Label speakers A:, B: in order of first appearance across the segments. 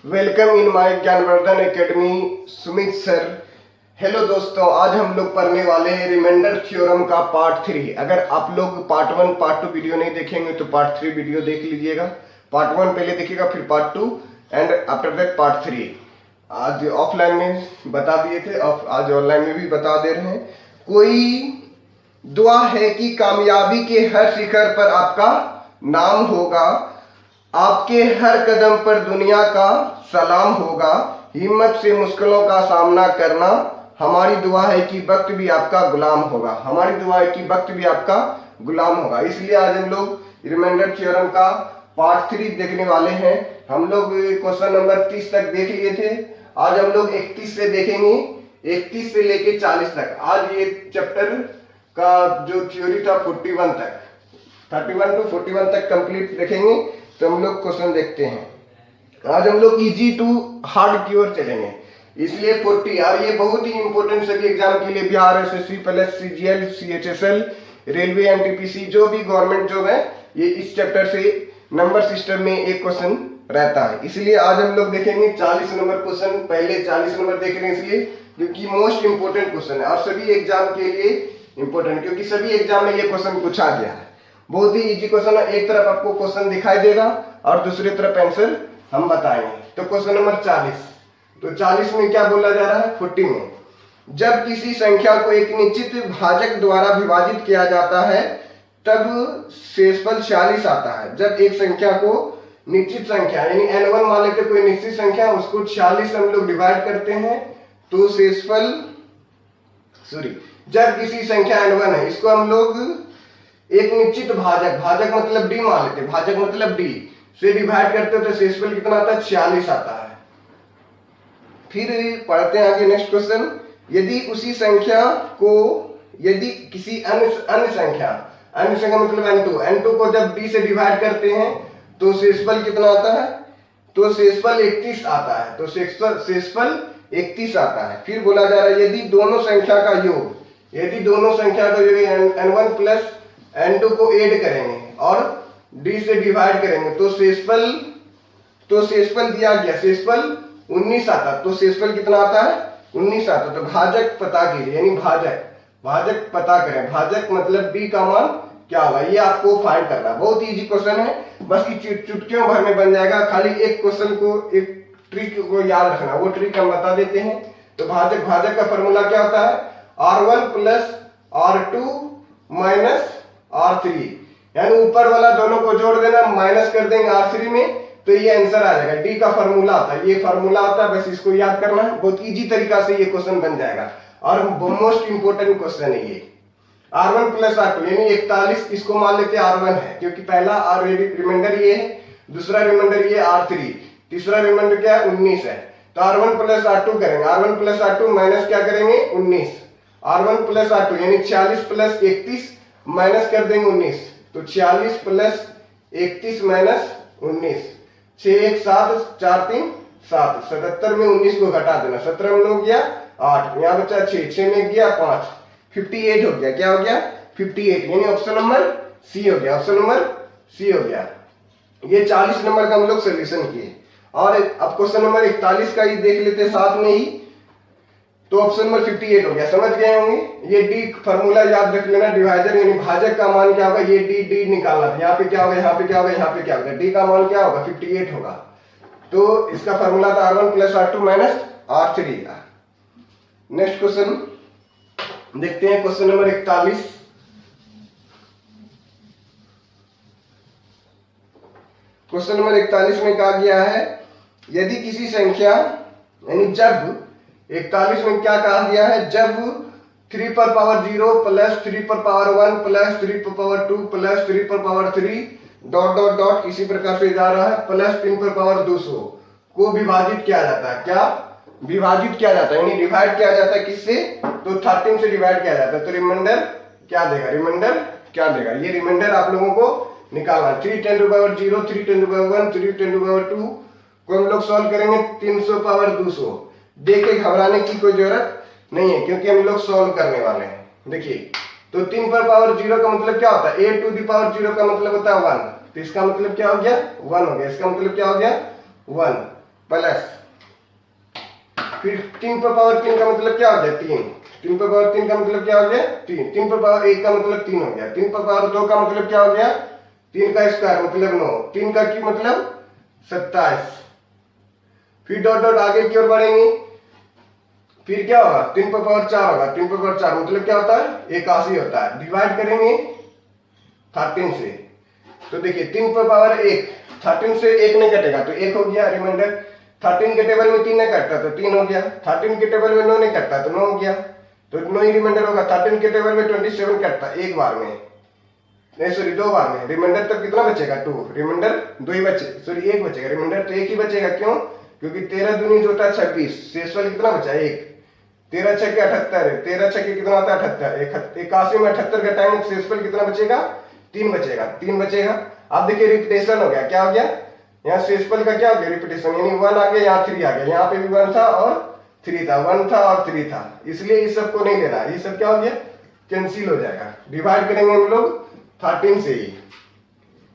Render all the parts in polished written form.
A: Welcome in my Gyanvardhan academy Sumit sir. Hello दोस्तों, आज हम लोग पढ़ने वाले हैं रिमाइंडर थ्योरम का पार्ट 3। अगर आप लोग पार्ट 1 पार्ट 2 वीडियो नहीं देखेंगे तो पार्ट 3 वीडियो देख लीजिएगा। पार्ट 1 पहले देखिएगा, फिर part 2 and after that part 3। आज ऑफलाइन में बता दिए थे, आज ऑनलाइन में भी बता दे रहे हैं। कोई दुआ है कि कामयाबी के हर शिखर पर आपका नाम होगा, आपके हर कदम पर दुनिया का सलाम होगा। हिम्मत से मुश्किलों का सामना करना, हमारी दुआ है कि वक्त भी आपका गुलाम होगा। हमारी दुआ है कि वक्त भी आपका गुलाम होगा। इसलिए आज हम लोग रिमाइंडर थ्योरम का पार्ट 3 देखने वाले हैं। हम लोग क्वेश्चन नंबर 30 तक देख लिए थे। आज हम लोग 31 से देखेंगे, 31 से लेके 40 तक। आज ये चैप्टर का जो थ्योरी था 41 तक, 31 टू 41 तक कंप्लीट देखेंगे। तो हम लोग क्वेश्चन देखते हैं। आज हम लोग इजी टू हार्ड की ओर चलेंगे, इसलिए 40। और ये बहुत ही इंपॉर्टेंट सभी एग्जाम के लिए, Bihar SSC plus CGL CHSL railway NTPC जो भी गवर्नमेंट जॉब है, ये इस चैप्टर से नंबर सिस्टम में एक क्वेश्चन रहता है। इसलिए आज हम लोग देखेंगे 40 नंबर क्वेश्चन। पहले 40 नंबर देख रहे हैं इसलिए क्योंकि मोस्ट इंपोर्टेंट क्वेश्चन है और सभी एग्जाम के लिए इंपोर्टेंट, क्योंकि सभी एग्जाम में ये क्वेश्चन पूछा गया है। बहुत ही इजी क्वेश्चन है। एक तरफ आपको क्वेश्चन दिखाई देगा और दूसरी तरफ आंसर हम बताएंगे। तो क्वेश्चन नंबर 40, तो 40 में क्या बोला जा रहा है? 40 में जब किसी संख्या को एक निश्चित भाजक द्वारा विभाजित किया जाता है तब शेषफल 46 आता है। जब एक संख्या को निश्चित संख्या यानी n1 मान लेते, कोई निश्चित संख्या, उसको 46 हम लोग डिवाइड करते हैं तो शेषफल जब किसी संख्या n1 है, इसको हम लोग एक निश्चित भाजक, भाजक मतलब d मान लेते, भाजक मतलब d से डिवाइड करते हो तो शेषफल कितना आता है? 46 आता है। फिर पढ़ते हैं आगे नेक्स्ट क्वेश्चन। यदि उसी संख्या को, यदि किसी अन्य संख्या मतलब n2 को जब d से डिवाइड करते हैं तो शेषफल कितना आता है? तो शेषफल 31 आता है। तो शेषफल 31 आता है। फिर बोला जा रहा है यदि दोनों संख्या का योग, यदि दोनों संख्या का योग n1 प्लस n2 को ऐड करेंगे और d से डिवाइड करेंगे तो शेषफल दिया गया, शेषफल 19 आता। तो शेषफल कितना आता है? 19 आता। तो भाजक पता कीजिए, यानी भाजक पता करें। भाजक मतलब d का मान क्या होगा, ये आपको फाइंड करना। बहुत इजी क्वेश्चन है, बस ये चुटकियों भर में बन जाएगा। खाली एक क्वेश्चन को, एक ट्रिक को याद रखना, वो ट्रिक हम बता देते हैं। तो भाजक का फॉर्मूला क्या होता है? r1 plus r2 minus r3, यानी ऊपर वाला दोनों को जोड़ देना, माइनस कर देंगे r3 में, तो ये आंसर आ जाएगा। डी का फॉर्मूला आता है, ये फॉर्मूला होता है, बस इसको याद करना है। बहुत इजी तरीका से ये क्वेश्चन बन जाएगा और मोस्ट इंपोर्टेंट क्वेश्चन है ये। r1 प्लस r2 यानी 41, इसको मान लेते हैं r1 है क्योंकि पहला रिमाइंडर ये है, दूसरा रिमाइंडर ये r3, तीसरा रिमाइंडर क्या है? 19 है। तो r1 प्लस r2 करेंगे, r1 प्लस r2 माइनस क्या करेंगे? 19। r1 प्लस r2 यानी 46 प्लस 31 माइनस कर देंगे 19, तो 46 प्लस 31 माइनस 19, 6 1 7 4 3 7, 77 में 19 को घटा देना, 17 में हो गया 8, यहाँ बचा 6 में गया 5, 58 हो गया। क्या हो गया? 58, यानी ऑप्शन नंबर सी हो गया, ऑप्शन नंबर सी हो गया। ये 40 नंबर का हम लोग सोल्यूशन किए। और अब क्वेश्चन नंबर 41 का ही देख लेते साथ में ही। तो ऑप्शन नंबर 58 हो गया, समझ गए होंगे। ये डी फॉर्मूला याद रख लेना, डिवाइजर यानी भाजक का मान क्या होगा? ये डी निकालना था। यहाँ पे क्या होगा, यहाँ पे क्या होगा, यहाँ पे क्या होगा? डी का मान क्या होगा? 58 होगा। तो इसका फॉर्मूला था r1 plus r2 minus r3 का। नेक्स्ट क्वेश्चन देखते हैं, क्वेश्चन नंबर 41। क्वेश्चन नंबर 41 में कहा गया है यदि किसी संख्या, यानी जब 41 में क्या कहा गया है? जब 3 पर पावर 0 प्लस 3 पर पावर 1 प्लस 3 पर पावर 2 प्लस 3 पर पावर 3 डॉट डॉट डॉट इसी प्रकार से जा रहा है, प्लस 3 पर पावर 200 को विभाजित किया जाता है। क्या विभाजित किया जाता है? यानी डिवाइड किया जाता है किससे? तो 13 से डिवाइड किया जाता है। तो रिमाइंडर क्या देगा? रिमाइंडर क्या देगा? ये रिमाइंडर आप लोगों को निकालना है। 3 10 to power 0, 3 10 to power 1, 3 10 to power 2 को हम लोग सॉल्व करेंगे 300 पावर 200। देख के घबराने की कोई जरूरत नहीं है क्योंकि हम लोग सॉल्व करने वाले हैं। देखिए, तो 3 पर पावर 0 का मतलब क्या होता है? a टू द पावर 0 का मतलब होता है 1, तो इसका मतलब क्या हो गया? 1 हो गया। इसका मतलब क्या हो गया? 1। प्लस फिर 3 पर पावर 3 का मतलब क्या हो गया 3, 3 पर पावर 3 का मतलब क्या हो गया 3, 3 पर पावर 1 का मतलब 3 हो गया, 3 पर पावर 2 का मतलब क्या हो गया 3 का स्क्वायर मतलब 9, 3 का क्यूब मतलब 27। फिर डॉट डॉट आगे की ओर बढ़ेंगे, फिर क्या होगा 3 पर पावर 4 होगा, 3 पर पावर 4 मतलब क्या होता है 81 होता है। डिवाइड करेंगे 13 से, तो देखिए 3 पर पावर 1, 13 से 1 नहीं कटेगा तो 1 हो गया रिमाइंडर। 13 के टेबल में 3 नहीं कटता तो 3 हो गया, 13 के टेबल में 9 नहीं कटता तो 9 हो गया, तो 9 ही रिमाइंडर होगा। 13 के टेबल में 27 कटता एक बार में, नहीं सॉरी 2 बार में, रिमाइंडर तो कितना बचेगा 2, रिमाइंडर 2 ही बचे, सॉरी 1 बचेगा, रिमाइंडर तो 1 ही बचेगा। क्यों? क्योंकि 13 दूनी जो होता है 26, शेषफल कितना बचा 1, 13 छक्के 78, 13 छक्के कितना होता है 78, 81 में 78 घटाएंगे शेषफल कितना बचेगा 3 बचेगा, 3 बचेगा। अब देखिए रिपीटेशन हो गया, क्या हो गया यहाँ शेषफल का क्या हो गया रिपीटेशन, यानी 1 आ गया, यहाँ 3 आ गया, यहाँ पे भी 1 था और 3 था, 1 था और 3 था, इसलिए इस सब को नहीं लेना, ये सब क्या हो गया कैंसिल हो जाएगा। डिवाइड करेंगे हम लोग 13 से ही,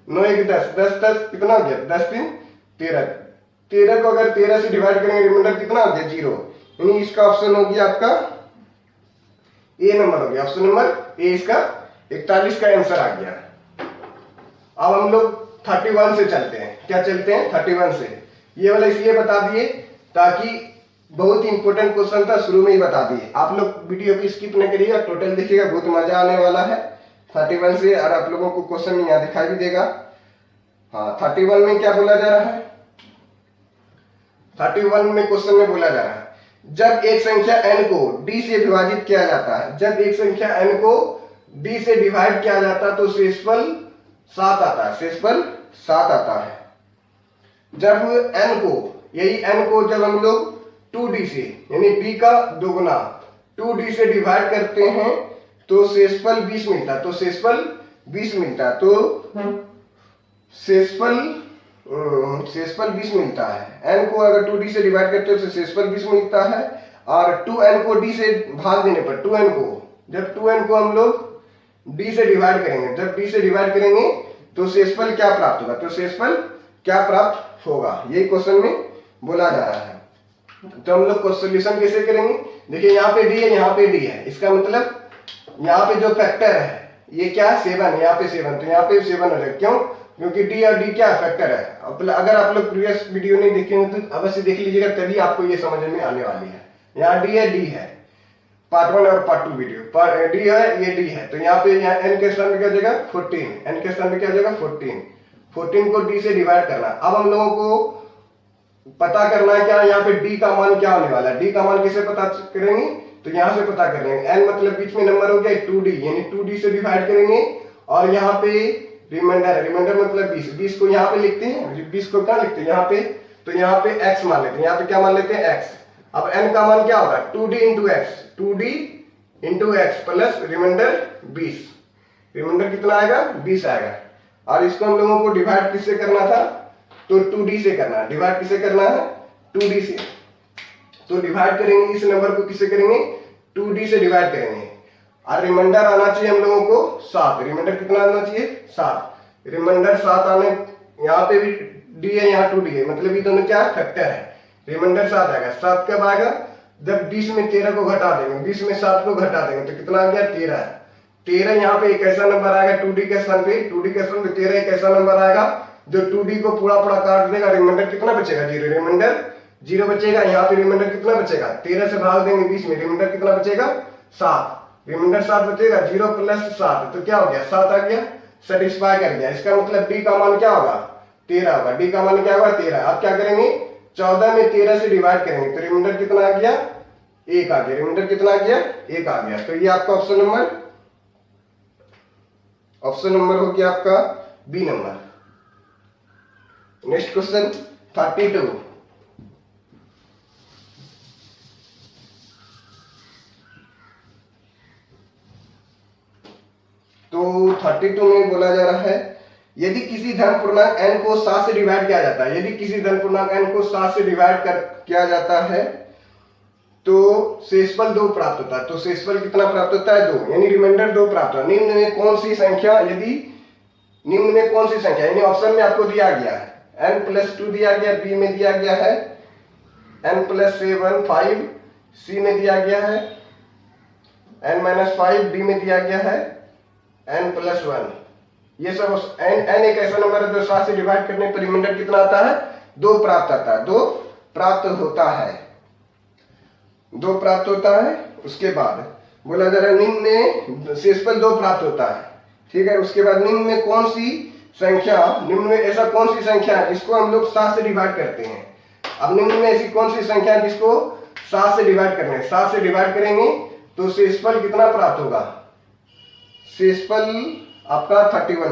A: 9 1 10, 10 10 कितना हो गया 10 3 13, 13 को अगर 13 से डिवाइड करेंगे रिमाइंडर कितना हो गया 0, यानी इसका ऑप्शन हो गया आपका ए नंबर हो गया, ऑप्शन नंबर ए इसका 41 का आंसर आ गया। अब हम लोग 31 से चलते हैं, क्या चलते हैं 31 से, ये वाला इसलिए बता दिए ताकि बहुत ही इंपॉर्टेंट क्वेश्चन था, शुरू में ही बता दिए। आप लोग वीडियो की स्किप न करिएगा, टोटल देखिएगा, बहुत मजा आने वाला है 31 से, और आप लोगों को क्वेश्चन यहाँ दिखाई भी देगा। हाँ 31 में क्या बोला जा रहा है, 31 में क्वेश्चन में बोला जा रहा है जब एक संख्या n को d से विभाजित किया जाता है, जब एक संख्या n को d से डिवाइड किया जाता है तो शेषफल 7 आता है, शेषफल 7 आता है। जब n को, यही n को जब हम लोग 2d से यानी d का दोगुना 2d से डिवाइड करते हैं तो शेषफल 20 मिलता है, तो शेषफल 20 मिलता है, तो शेषफल 20 मिलता है। n को अगर 2d से डिवाइड करते हैं तो शेषफल 20 मिलता है, और 2n को d से भाग देने पर 2n को, जब 2n को हम लोग d से डिवाइड करेंगे, जब d से डिवाइड करेंगे तो शेषफल क्या प्राप्त होगा, तो शेषफल क्या प्राप्त होगा, यही क्वेश्चन में बोला जा रहा है। तो हम लोग सॉल्यूशन कैसे करेंगे, देखिए यहाँ पे d है, यहाँ पे d है, इसका मतलब यहाँ पे जो फैक्टर है ये क्या 7 है, यहाँ पे 7, तो यहाँ पे 7 हो जाएगा। क्यों? क्योंकि d और d क्या फैक्टर है। अगर आप लोग प्रीवियस वीडियो नहीं देखे हो तो अवश्य देख लीजिएगा, तभी आपको ये समझ में आने वाली है। यहाँ d है पार्ट 1 और पार्ट 2 वीडियो, d है ये d है, तो यहाँ पे n के स्थान पे क्या हो जाएगा 14, n के स्थान पे क्या हो जाएगा 14, 14 को d से डिवाइड करना। अब हम लोगों को पता करना है क्या, यहाँ पे d का मान क्या होने वाला है, d का मान कैसे पता करेंगे, तो यहाँ से पता कर लेंगे। n मतलब बीच में नंबर हो गया 2d, यानी 2d से डिवाइड करेंगे, और यहाँ पे रिमाइंडर, रिमाइंडर मतलब 20, 20 को यहाँ पे लिखते हैं, 20 को क्या लिखते हैं यहाँ पे, तो यहाँ पे x मान लेते हैं, यहाँ पे क्या मान लेते हैं x। अब n का मान क्या होगा 2d into x, 2d into x plus reminder 20, reminder कितना आएगा 20 आएगा। और इसको हम लोगों को डिवाइड किससे करना था, तो 2d से करना है, डिवाइड किसे करना है 2d से, तो डिवाइड करेंगे इस नंबर को किससे करेंगे 2d से डिवाइड करेंगे, और रिमाइंडर आना चाहिए हम लोगों को 7, रिमाइंडर कितना आना चाहिए 7, रिमाइंडर 7 आने, यहाँ पे भी d है यहाँ 2d है, मतलब ये दोनों क्या फैक्टर है, रिमाइंडर 7 आएगा। 7 कब आएगा, जब 20 में 13 को घटा देंगे, 20 में 7 को घटा देंगे तो कितना आ गया 13, 13 यहाँ पे एक ऐसा नंबर आएगा 2d के स्थान पे, 2d के स्थान पे 13 एक ऐसा नंबर आएगा जो 2d को पूरा पूरा काट देगा, रिमाइंडर कितना बचेगा 0, रिमाइंडर 0 बचेगा। यहाँ पे रिमाइंडर कितना बचेगा 13 से भाग देंगे 20 में, रिमाइंडर कितना बचेगा 7, रिमाइंडर 7 बचेगा, 0 प्लस 7 तो क्या हो गया 7 आ गया, सेटिस्फाई कर गया। इसका मतलब d का मान क्या होगा 13 होगा, d का मान क्या होगा 13। अब क्या करेंगे 14 में 13 से डिवाइड करेंगे तो रिमाइंडर कितना आ गया 1 आ गया, रिमाइंडर कितना आ गया 1 आ गया। तो ये आपका ऑप्शन नंबर हो गया आपका बी नंबर। नेक्स्ट क्वेश्चन 32, तो 32 में बोला जा रहा है यदि किसी धन पूर्णांक n को 7 से डिवाइड किया जाता है, यदि किसी धन पूर्णांक n को 7 से डिवाइड किया जाता है तो शेषफल 2 प्राप्त होता है, तो शेषफल कितना प्राप्त होता है 2, यानी रिमाइंडर 2 प्राप्त होता है। निम्न में कौन सी संख्या, यदि निम्न में कौन सी संख्या, यानी ऑप्शन में आपको दिया गया है n+2 दिया गया, बी में दिया गया है n+7 5 सी में दिया गया है, n-5 डी में दिया गया है, n+1। ये सब n एक ऐसा नंबर है जो 7 से डिवाइड करने पर रिमाइंडर कितना आता है? 2 प्राप्त आता है, 2 प्राप्त होता है, 2 प्राप्त होता है। उसके बाद बोला जा रहा है निम्न में शेषफल 2 प्राप्त होता है, ठीक है। उसके बाद निम्न में कौन सी संख्या, निम्न में ऐसा कौन सी संख्या है जिसको हम लोग 7 से डिवाइड करते हैं? अब निम्न में ऐसी कौन सी संख्या है जिसको 7 से डिवाइड करना है? 7 से डिवाइड करेंगे तो शेषफल कितना प्राप्त होगा? शेषफल आपका 31 में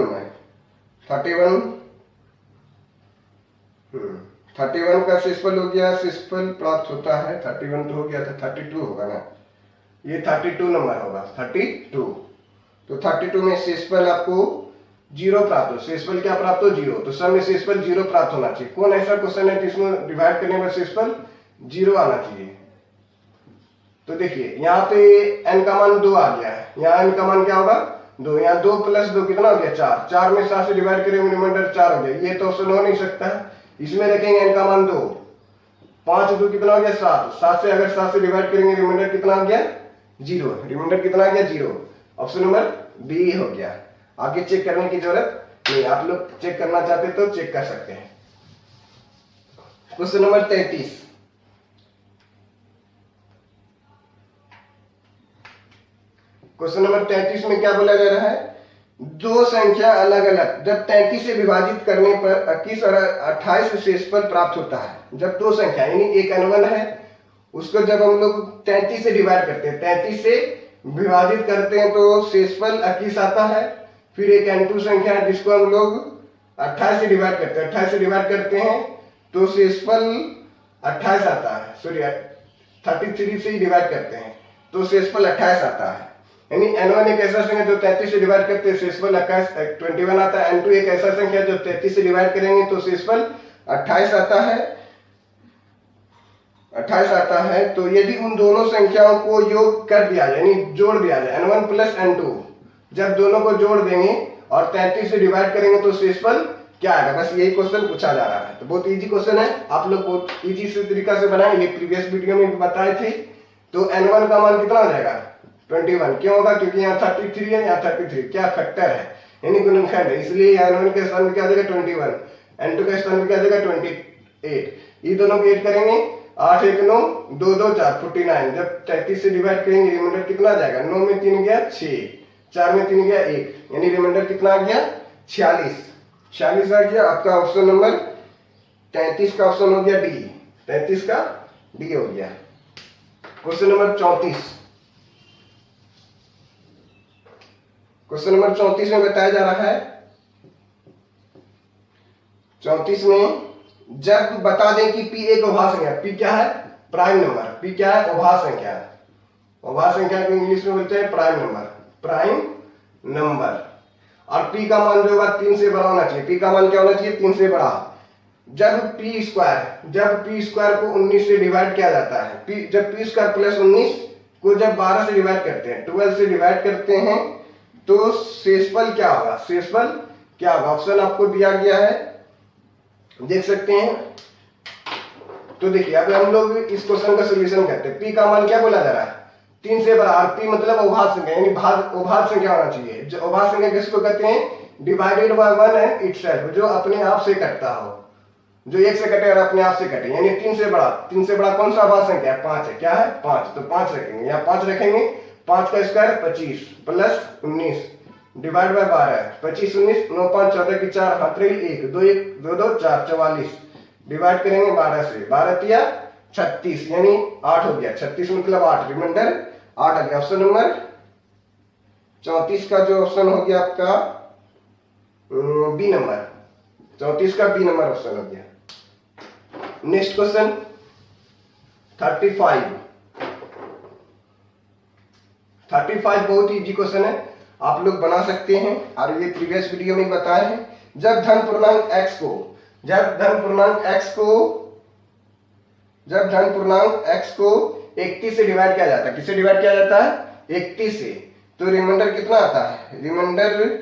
A: 31 का शेषफल हो गया। शेषफल प्राप्त होता है 31 तो हो गया था, 32 होगा ना, ये 32 नंबर होगा, 32। तो 32 में शेषफल आपको 0 प्राप्त हो। शेषफल क्या प्राप्त हो? 0। तो सब में शेषफल 0 प्राप्त होना चाहिए। कौन ऐसा क्वेश्चन है जिसमें डिवाइड करने पर शेषफल 0 आना चाहिए? तो देखिए यहाँ पे n का मान 2 आ गया है, यहाँ n का मान क्या होगा? 2। यहाँ 2 + 2 कितना हो गया? 4। 4 में 7 से डिवाइड करेंगे रिमाइंडर 4 हो गया। ये तो ऑप्शन हो नहीं सकता है, इसमें रखेंगे n का मान 2। 5 2 कितना हो गया? 7। 7 से अगर 7 से डिवाइड करेंगे रिमाइंडर कितना हो गया? 0। रिमाइंडर कितना आ गया? 0। ऑप्शन नंबर बी हो गया। आगे चेक करने की जरूरत नहीं, आप लोग चेक करना चाहते तो चेक कर सकते हैं। Question number 33। क्वेश्चन नंबर 33 में क्या बोला जा रहा है? दो संख्या अलग अलग जब 33 से विभाजित करने पर 21 और 28 शेषफल प्राप्त होता है। जब दो संख्या यानी एक n1 है, उसको जब हम लोग 33 से डिवाइड करते हैं, 33 से विभाजित करते हैं तो शेषफल 21 आता है। फिर एक n2 संख्या है जिसको हम लोग 28 से डिवाइड करते हैं, 28 से डिवाइड करते हैं तो शेषफल 28 आता है। सॉरी 33 से डिवाइड करते हैं तो शेषफल 28 आता है। यानी n1 एक ऐसा संख्या जो 33 से डिवाइड करते हैं शेषफल 21 आता है। n2 एक ऐसा संख्या जो 33 से डिवाइड करेंगे तो शेषफल 28 आता है, 28 आता है। तो यदि उन दोनों संख्याओं को योग कर दिया जाए यानी जोड़ दिया जाए n1 + n2, जब दोनों को जोड़ देंगे और 33 से डिवाइड करेंगे तो शेषफल क्या आएगा? बस यही क्वेश्चन पूछा जा रहा है। तो बहुत इजी क्वेश्चन है, आप लोग बहुत इजी से तरीका से बनाए, ये प्रीवियस वीडियो में भी बताए थे। तो n1 का मान कितना हो जाएगा? 21। क्यों होगा? क्योंकि यहाँ 33 है, यहाँ 33 क्या फैक्टर है यानी गुणनखंड है, इसलिए n1 के स्थान पर क्या आ जाएगा? 21, n2 के स्थान पर क्या आ जाएगा? 28। ये दोनों को ऐड करेंगे 8 1 9 2 2 4 49। जब 33 से डिवाइड करेंगे रिमाइंडर कितना आ जाएगा? 9 में 3 गया 6, 4 में 3 गया 1, यानी रिमाइंडर कितना आ गया? 46 आ गया। आपका ऑप्शन नंबर 33 का ऑप्शन हो गया डी, 33 का डी हो गया। Question number 34। क्वेश्चन नंबर 34 में बताया जा रहा है, 34 में जब बता दें कि p एक अभाज्य संख्या, p क्या है? Prime number. p क्या है? अभाज्य संख्या। अभाज्य संख्या को इंग्लिश में बोलते हैं प्राइम नंबर, प्राइम नंबर। और p का मान जो होगा 3 से बड़ा होना चाहिए। p का मान क्या होना चाहिए? 3 से बड़ा। जब p स्क्वायर को 19 से डिवाइड किया जाता है, जब p स्क्वायर + 19 को जब 12 से डिवाइड करते हैं, 12 से डिवाइड करते हैं तो शेषफल क्या होगा? शेषफल क्या होगा? ऑप्शन आपको दिया गया है, देख सकते हैं। तो देखिए अब हम लोग इस क्वेश्चन का सॉल्यूशन करते हैं। p का मान क्या बोला जा रहा है? 3 से बड़ा। और p मतलब अभाज्य संख्या यानी अभाज्य संख्या होना चाहिए। जो अभाज्य संख्या किसको कहते हैं? डिवाइडेड बाय 1 एंड इटसेल्फ, जो अपने आप से कटता हो, जो 1 से कटे और अपने आप से कटे, यानी 3 से बड़ा। 3 से बड़ा कौन सा अभाज्य संख्या है? 5 है। क्या है? 5। तो 5 रखेंगे, यहाँ 5 रखेंगे। 5 का स्क्वायर 25 + 19 डिवाइड बाय 12, 25 19 9 5 14 की 4 हाथ रही 1 2 1 2 2 4 44 डिवाइड करेंगे 12 से, 12 तिया 36 यानी 8 हो गया। 36 मतलब 8, रिमाइंडर 8 आ गया। ऑप्शन नंबर 34 का जो ऑप्शन हो गया आपका बी नंबर, 34 का बी नंबर ऑप्शन हो गया। नेक्स्ट क्वेश्चन 35 बहुत इजी क्वेश्चन है, आप लोग बना सकते हैं और ये प्रीवियस वीडियो में बताए हैं। जब धन पूर्णांक x को 31 से डिवाइड किया जाता है, किससे डिवाइड किया जाता है? 31 से, तो रिमाइंडर कितना आता है? रिमाइंडर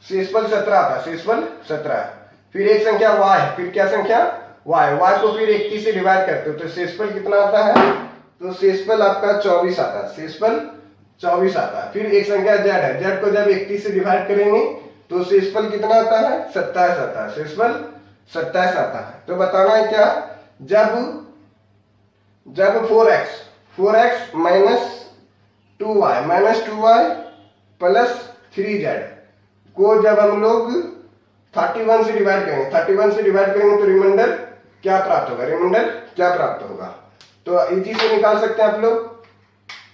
A: शेषफल 17 आता है, शेषफल 17। फिर एक संख्या y, फिर क्या संख्या? y को फिर 81 से डिवाइड करते हो तो शेषफल कितना आता है, तो शेषफल आपका 24 आता है, शेषफल 24 आता है। फिर एक संख्या z है, z को जब 31 से डिवाइड करेंगे तो शेषफल कितना आता है, 27 आता है, शेषफल 27 आता है। तो बताना है क्या, जब 4x minus 2y plus 3z को जब हम लोग 31 से डिवाइड करेंगे, 31 से डिवाइड करेंगे तो रिमाइंडर क्या प्राप्त होगा, रिमाइंडर क्या प्राप्त होगा। तो इजी से निकाल सकते हैं आप लोग।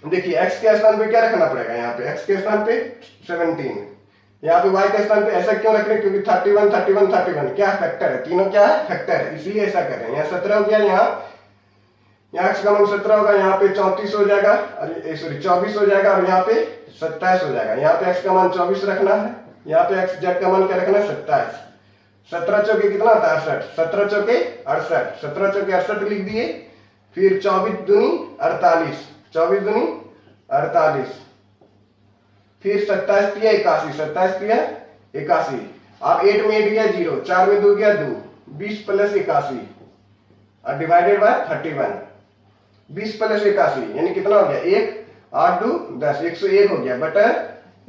A: देखिए x के स्थान पे क्या रखना पड़ेगा, यहाँ पे x के स्थान पे 17, यहाँ पे y के स्थान पे ऐसा क्यों रख रहे हैं, क्योंकि 31 क्या फैक्टर है, तीनों क्या है, फैक्टर है, इसलिए ऐसा कर रहे हैं। यहाँ 17 हो गया, यहाँ x का मान 17 होगा, यहाँ पे 34 हो जाएगा, सॉरी 24 हो जाएगा और यहाँ पे 27 हो जाएगा। यहाँ पे x का मान 24 रखना है, यहाँ पे x z का मान क्या रखना है, 27। 17 चौके कितना होता है, 68, 17 चौके 68, 17 चौके 68 लिख दिए। फिर 24 दूनी 48, 24 दूनी 48, फिर 27 दिया 81, 27 दिया 81। अब 8 में 8 गया 0, 4 में 2 गया 2, 20 प्लस 81 और डिवाइडेड बाय 31, 20 प्लस 81 यानी कितना हो गया, 1, 8 2 10, 101 हो गया बटा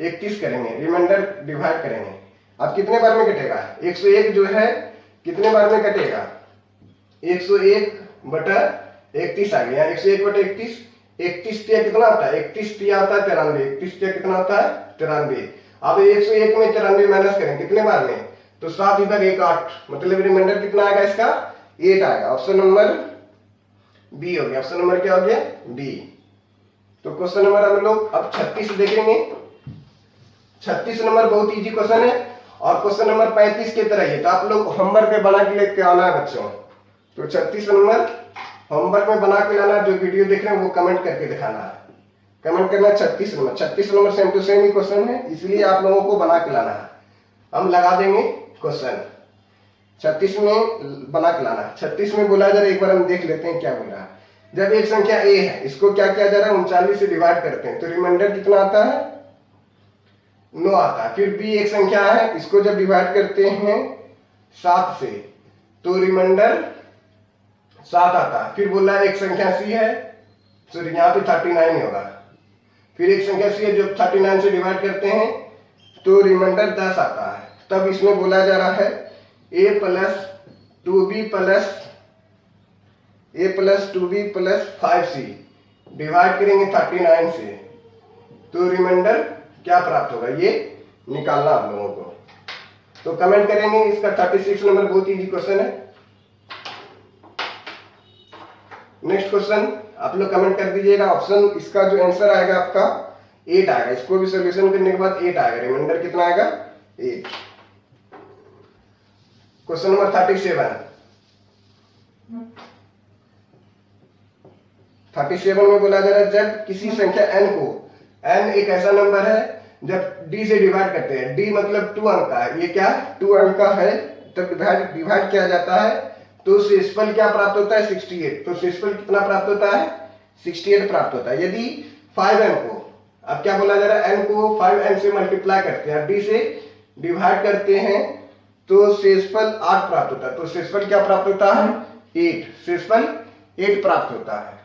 A: 31 करेंगे, रिमाइंडर डिवाइड करेंगे। अब कितने बार में कटेगा, 101 जो है कितने बार में कटेगा, 101 बटा 31 आ गया, 101 बटा 31, 31 तिया कितना होता है, 31 तिया होता है 93, 31 तिया कितना होता है 93। अब 101 में 93 माइनस करें कितने बार में, तो 7 इधर 1 8, मतलब रिमाइंडर कितना आएगा इसका, 8 आएगा। ऑप्शन नंबर बी हो गया, ऑप्शन नंबर क्या हो गया, बी। तो क्वेश्चन नंबर हम लोग अब 36 देखेंगे। 36 नंबर बहुत इजी क्वेश्चन है और क्वेश्चन नंबर 35 की तरह ही है, तो आप लोग होमवर्क में बना के लेके आना है बच्चों। तो 36 नंबर होमवर्क में बना के लाना, जो वीडियो देख रहे हैं वो कमेंट करके दिखाना है, कमेंट करना 36 नंबर सेम टू सेम ही क्वेश्चन है, इसलिए आप लोगों को बना के लाना है। हम लगा देंगे क्वेश्चन 36 में बना के लाना। 36 में बोला जा रहा है, एक बार हम देख लेते हैं क्या बोल रहा है। जब एक संख्या a है, इसको क्या किया जा रहा है, 39 से डिवाइड करते हैं तो रिमाइंडर कितना आता है, 9 आता है। फिर b एक संख्या है, इसको जब डिवाइड करते हैं 7 से तो रिमाइंडर 7 आता है। फिर बोला एक संख्या c है, सॉरी यहाँ पे 39 होगा। फिर एक संख्या c है जो 39 से डिवाइड करते हैं तो रिमाइंडर 10 आता है। तब इसमें बोला जा रहा है a plus 2b plus 5c divide करेंगे 39 से तो रिमाइंडर क्या प्राप्त होगा, ये निकालना आप लोगों को। तो कमेंट करेंगे इसका 36 नंबर, बहुत इजी क्वेश्चन है। नेक्स्ट क्वेश्चन आप लोग कमेंट कर दीजिएगा। ऑप्शन इसका जो आंसर आएगा आपका 8 आएगा, इसको भी सॉल्यूशन करने के बाद 8 आएगा, रिमाइंडर कितना आएगा 8। क्वेश्चन नंबर 37 में बोला जा रहा है जब किसी संख्या n को, n एक ऐसा नंबर है जब d से डिवाइड करते हैं, d मतलब 2 अंक का है, ये क्या 2 अंक का है, तब डिवाइड किया जाता है तो शेषफल क्या प्राप्त होता है 68। तो शेषफल कितना प्राप्त होता है 68 प्राप्त होता है। यदि 5n को, अब क्या बोला जा रहा है, n को 5n से मल्टीप्लाई करते हैं, d से डिवाइड करते हैं तो शेषफल 8 प्राप्त होता है। तो शेषफल क्या प्राप्त होता है 8, शेषफल 8 प्राप्त होता है।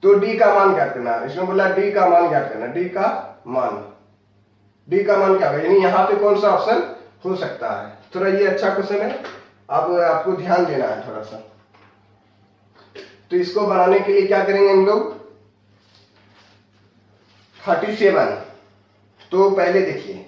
A: तो d का मान क्या करना, इसमें बोला d का मान क्या करना, d का मान क्या होगा, यानी यहाँ पे कौन सा ऑप्शन हो सकता है। थोड़ा ये अच्छा क्वेश्चन है, अब आपको ध्यान देना है थोड़ा सा। तो इसको बनाने के लिए क्या करेंगे हम लोग, 37। तो पहले देखिए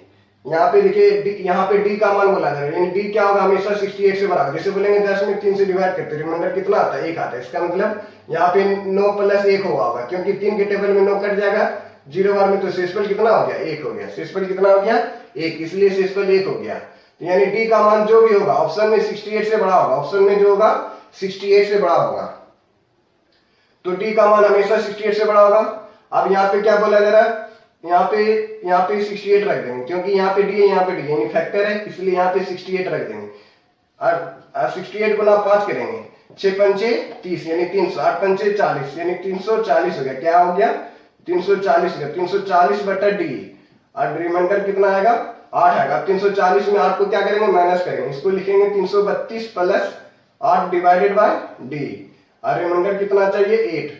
A: यहाँ पे देखिए, यहाँ पे d का मान बोला जा रहा है, यानी d क्या होगा, हमेशा 68 से बराबर। जैसे बोलेंगे 10 में 3 से डिवाइड करते हैं, रिमाइंडर कितना आता है 1 आता है। इसका मतलब यहाँ पे 9 प्लस 1 होगा, क्योंकि 3 के टेबल में 9 कट जाएगा 0 बार में, तो शेषफल कितना हो गया 1 हो गया, शेषफल कितना हो गया 1, इसलिए शेषफल 1 हो गया। यानी d का मान जो भी होगा ऑप्शन में 68 से बड़ा होगा, ऑप्शन में जो होगा 68 से बड़ा होगा। तो d का मान हमेशा 68 से बड़ा होगा। अब यहाँ पे क्या बोला जा रहा है, यहाँ पे 68 रख देंगे, क्योंकि यहाँ पे d है, यहाँ पे d यानी फैक्टर है, इसलिए यहाँ पे 68 रख देंगे। और 68 गुना 5 करेंगे, 6 पंचे 30 यानी 300, 8 पंचे 40 यानी 340 हो गया। क्या हो गया 340 हो गया, 340 बटा d और रिमाइंडर कितना आएगा 8 आएगा। अब 340 में 8 को क्या करेंगे माइनस करेंगे, इसको लिखेंगे 332 प्लस 8 डिवाइडेड बाय डी, और रिमाइंडर कितना चाहिए 8।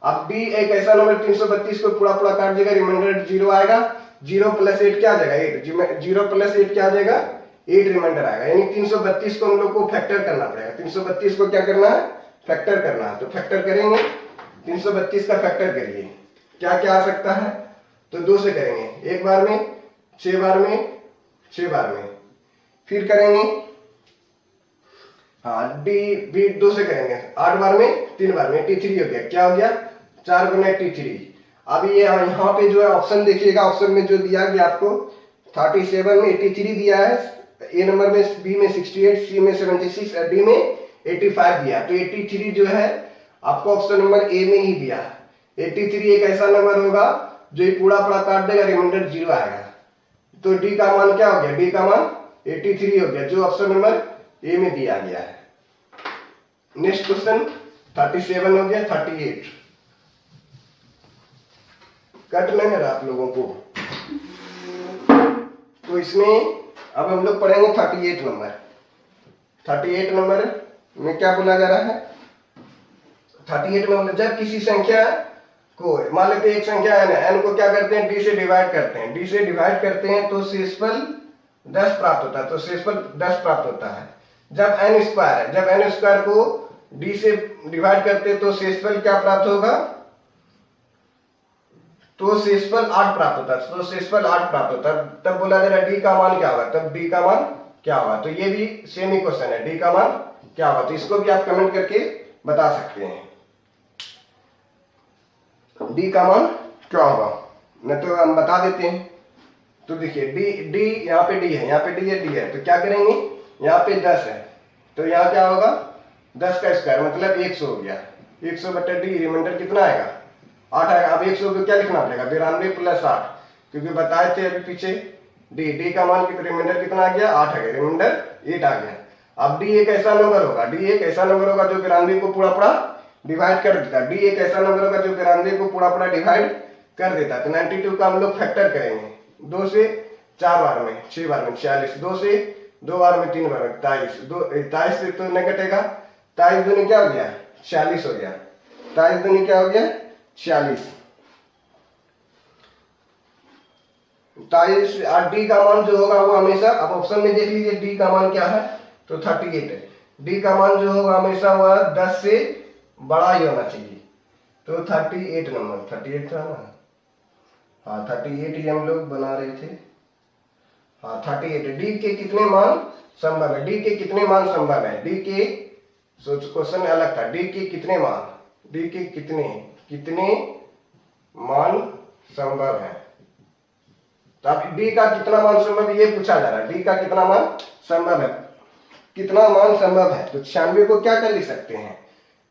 A: अब डी एक ऐसा नंबर 332 को पूरा पूरा काट देगा, रिमाइंडर 0 आएगा। 0 प्लस 8 क्या आ जाएगा 8, 0 प्लस 8 क्या आ जाएगा 8 रिमाइंडर आएगा। यानी 332 को हम लोग को फैक्टर करना पड़ेगा। 332 को क्या करना है फैक्टर करना है। तो फैक्टर करेंगे 332 का फैक्टर करिए, क्या क्या आ सकता है। तो 2 से करेंगे, एक बार में 6 बार में 6 बार में, फिर करेंगे हाँ डी भी 2 से करेंगे 8 बार में 3 बार में 83 हो गया। क्या हो गया 4 गुना 83। अब ये यहाँ पे जो है ऑप्शन देखिएगा, ऑप्शन में जो दिया गया आपको 37 में 83 दिया है, ए नंबर में, बी में 68, सी में 76, डी में 85 दिया। तो 83 जो है आपको ऑप्शन नंबर ए में ही दिया है। 83 एक ऐसा नंबर होगा जो ये पूरा पूरा काट देगा, रिमाइंडर 0 आएगा। तो डी का मान क्या हो गया, डी का मान 83 हो गया, जो ऑप्शन नंबर ए में दिया गया है। नेक्स्ट क्वेश्चन 37 हो गया 38, कट नहीं है आप लोगों को। तो इसमें अब हम लोग पढ़ेंगे 38 नंबर। 38 नंबर में क्या बोला जा रहा है, 38 में जब किसी संख्या को, मान लेते हैं एक संख्या n है, n को क्या करते हैं d से डिवाइड करते हैं, d से डिवाइड करते हैं तो शेषफल 10 प्राप्त होता है। तो शेषफल 10 प्राप्त होता है जब n स्क्वायर है। जब n स्क्वायर को d से डिवाइड करते हैं तो शेषफल क्या प्राप्त होगा, तो शेषफल 8 प्राप्त होता है। तो शेषफल 8 प्राप्त होता है। तब बोला जा रहा है डी का मान क्या होगा, तब डी का मान क्या होगा। तो ये भी सेम ही क्वेश्चन है, डी का मान क्या होगा। तो इसको भी आप कमेंट करके बता सकते हैं डी का मान क्या होगा, नहीं तो हम बता देते हैं। तो देखिए डी यहाँ पे डी है, यहाँ पे डी है, तो क्या करेंगे, यहाँ पे 10 है तो यहाँ क्या होगा 10 का स्क्वायर मतलब 100 हो गया। 100 बटे डी, रिमाइंडर कितना आएगा 8 आएगा। अब 100 को क्या लिखना पड़ेगा 92 प्लस 8, क्योंकि बताए थे अभी पीछे डी का मान रिमाइंडर कितना आ गया 8 आ गया, रिमाइंडर 8 आ गया। अब डी एक ऐसा नंबर होगा, डी एक ऐसा नंबर होगा जो 92 को पूरा पूरा डिवाइड कर देता है। डी एक ऐसा नंबर होगा जो 92 को पूरा पूरा डिवाइड कर देता है। तो 92 का हम लोग फैक्टर करेंगे 2 से 4 बार में 6 बार में 46, 2 से 2 बार में 3 बार में 23 से तो नहीं कटेगा, 23 दूनी क्या हो गया 46 हो गया, 23 दूनी क्या हो गया 46। 23 और डी का मान जो होगा वो हमेशा, अब ऑप्शन में देख लीजिए डी का मान क्या है, तो 38 है। डी का मान जो होगा हमेशा वह 10 से बड़ा ही होना चाहिए। तो 38 नंबर 38 था ना, हाँ 38 ही हम लोग बना रहे थे, हाँ 38। डी के कितने मान संभव है, डी के कितने मान संभव है, डी के क्वेश्चन अलग था, डी के कितने मान, डी के कितने मान संभव है। तो अब डी का कितना मान संभव है ये पूछा जा रहा है, डी का कितना मान संभव है, कितना मान संभव है। तो 96 को क्या कर लिख सकते हैं